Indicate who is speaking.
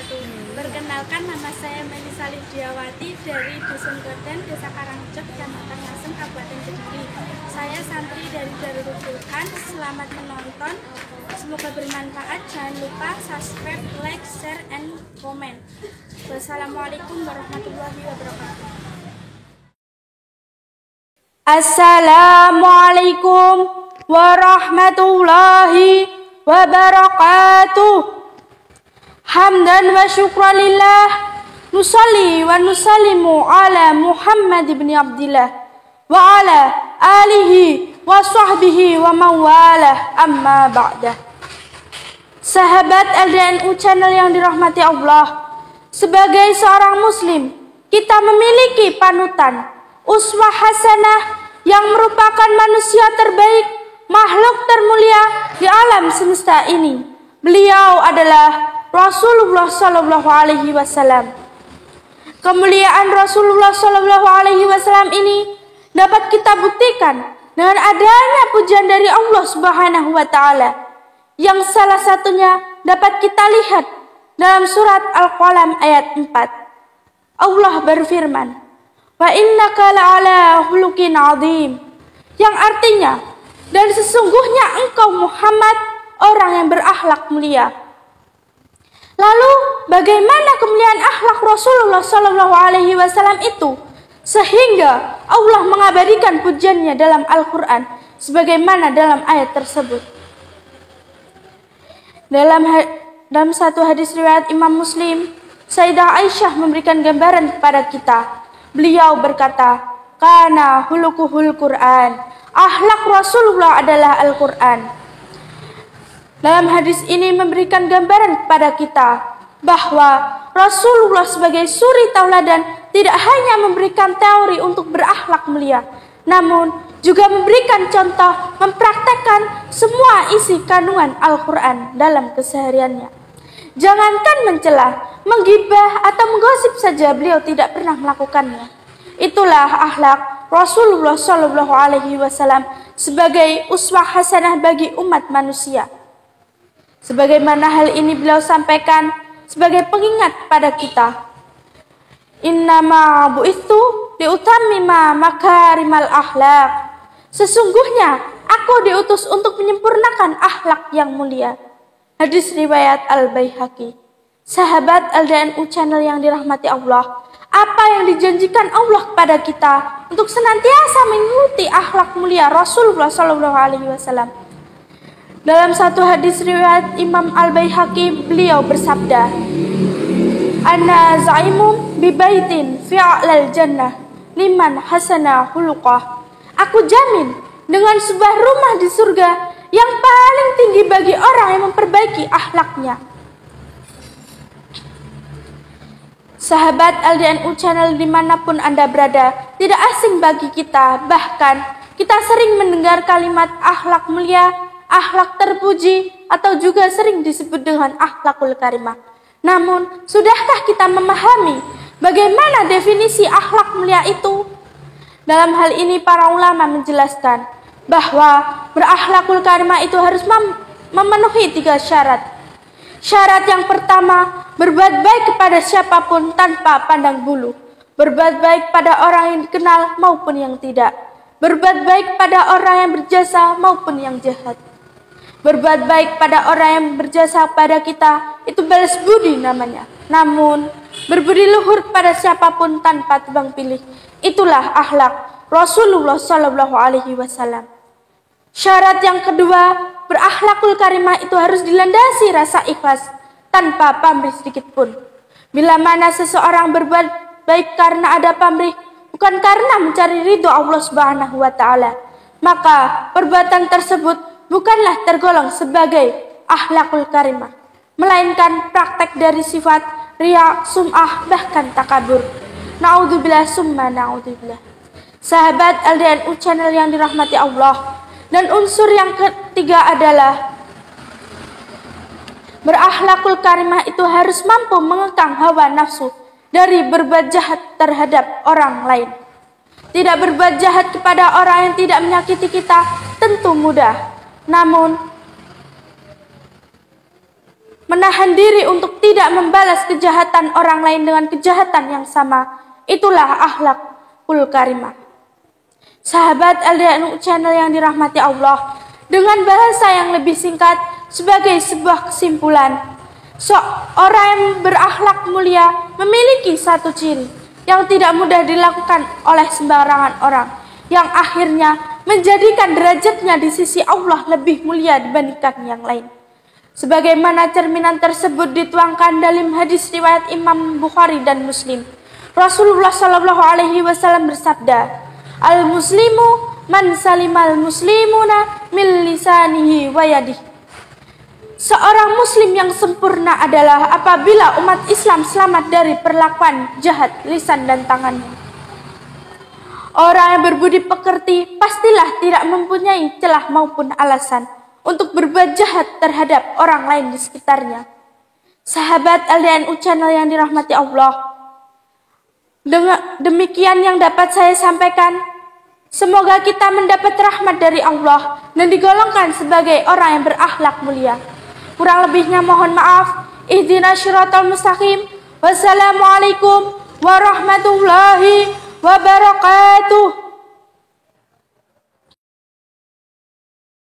Speaker 1: wabarakatuh. Perkenalkan, nama saya Melisa Lidiawati dari Dusun Gorden, Desa Karangjok, Kecamatan Lasem, Kabupaten Kediri. Saya santri dari Darul Quran. Selamat menonton. Semoga bermanfaat. Jangan lupa subscribe, like, share, and comment. Wassalamualaikum warahmatullahi wabarakatuh.
Speaker 2: Assalamualaikum warahmatullahi wabarakatuh. Hamdan wa syukran lillah, nusalli wa nusallimu ala Muhammad ibn Abdillah wa ala alihi wa sahbihi wa mawalah, amma ba'dah. Sahabat LDNU Channel yang dirahmati Allah, sebagai seorang muslim, kita memiliki panutan, uswah hasanah yang merupakan manusia terbaik, makhluk termulia di alam semesta ini. Beliau adalah Rasulullah Sallallahu Alaihi Wasallam. Kemuliaan Rasulullah Sallallahu Alaihi Wasallam ini dapat kita buktikan dengan adanya pujian dari Allah Subhanahu Wa Taala, yang salah satunya dapat kita lihat dalam surat Al-Qalam ayat 4. Allah berfirman, "Wa innaka la'ala khuluqin 'adzim," yang artinya, dan sesungguhnya engkau Muhammad orang yang berakhlak mulia. Lalu bagaimana kemuliaan akhlak Rasulullah Sallallahu Alaihi Wasallam itu, sehingga Allah mengabadikan pujiannya dalam Al-Quran sebagaimana dalam ayat tersebut. Dalam satu hadis riwayat Imam Muslim, Sayyidah Aisyah memberikan gambaran kepada kita. Beliau berkata, "Kana hulukuhul Quran." Akhlak Rasulullah adalah Al-Quran. Dalam hadis ini memberikan gambaran kepada kita bahwa Rasulullah sebagai suri tauladan tidak hanya memberikan teori untuk berakhlak mulia, namun juga memberikan contoh, mempraktekkan semua isi kandungan Al-Quran dalam kesehariannya. Jangankan mencela, menggibah atau menggosip saja beliau tidak pernah melakukannya. Itulah akhlak Rasulullah Shallallahu Alaihi Wasallam sebagai uswah hasanah bagi umat manusia. Sebagaimana hal ini beliau sampaikan sebagai pengingat pada kita. Innama bu'itsu liutammima makarimal akhlak. Sesungguhnya aku diutus untuk menyempurnakan akhlak yang mulia. Hadis riwayat Al-Baihaqi. Sahabat LDNU Channel yang dirahmati Allah, apa yang dijanjikan Allah kepada kita untuk senantiasa mengikuti akhlak mulia Rasulullah Sallallahu Alaihi Wasallam. Dalam satu hadis riwayat Imam Al-Baihaqi, beliau bersabda, "Ana zaimun bi baitin fi a'lal jannah liman hasana khuluqah." Aku jamin dengan sebuah rumah di surga yang paling tinggi bagi orang yang memperbaiki akhlaknya. Sahabat LDNU Channel dimanapun Anda berada, tidak asing bagi kita, bahkan kita sering mendengar kalimat akhlak mulia, akhlak terpuji, atau juga sering disebut dengan akhlakul karimah. Namun, sudahkah kita memahami bagaimana definisi akhlak mulia itu? Dalam hal ini para ulama menjelaskan bahwa berakhlakul karimah itu harus memenuhi 3 syarat. Syarat yang pertama, berbuat baik kepada siapapun tanpa pandang bulu. Berbuat baik pada orang yang dikenal maupun yang tidak. Berbuat baik pada orang yang berjasa maupun yang jahat. Berbuat baik pada orang yang berjasa pada kita, itu balas budi namanya. Namun, berbudi luhur pada siapapun tanpa tebang pilih, itulah akhlak Rasulullah Sallallahu Alaihi Wasallam. Syarat yang kedua, berakhlakul karimah itu harus dilandasi rasa ikhlas, tanpa pamrih sedikit pun. Bila mana seseorang berbuat baik karena ada pamrih, bukan karena mencari ridho Allah Subhanahu Wa Taala, maka perbuatan tersebut bukanlah tergolong sebagai akhlakul karimah, melainkan praktek dari sifat riya, sum'ah, bahkan takabur. Na'udzubillah summa na'udzubillah. Sahabat LDNU Channel yang dirahmati Allah, dan unsur yang ketiga adalah berakhlakul karimah itu harus mampu mengekang hawa nafsu dari berbuat jahat terhadap orang lain. Tidak berbuat jahat kepada orang yang tidak menyakiti kita tentu mudah. Namun, menahan diri untuk tidak membalas kejahatan orang lain dengan kejahatan yang sama. Itulah akhlakul karimah. Sahabat LDNU Channel yang dirahmati Allah, dengan bahasa yang lebih singkat sebagai sebuah kesimpulan, seorang yang berakhlak mulia memiliki satu ciri yang tidak mudah dilakukan oleh sembarangan orang, yang akhirnya menjadikan derajatnya di sisi Allah lebih mulia dibandingkan yang lain. Sebagaimana cerminan tersebut dituangkan dalam hadis riwayat Imam Bukhari dan Muslim. Rasulullah Shallallahu Alaihi Wasallam bersabda, "Al-Muslimu man salimal muslimuna min lisanihi wa yadihi." Seorang Muslim yang sempurna adalah apabila umat Islam selamat dari perlakuan jahat lisan dan tangannya. Orang yang berbudi pekerti pastilah tidak mempunyai celah maupun alasan untuk berbuat jahat terhadap orang lain di sekitarnya. Sahabat LDNU Channel yang dirahmati Allah, demikian yang dapat saya sampaikan. Semoga kita mendapat rahmat dari Allah dan digolongkan sebagai orang yang berakhlak mulia. Kurang lebihnya mohon maaf. Ihdinas syiratal mustaqim. Wassalamualaikum warahmatullahi wabarakatuh.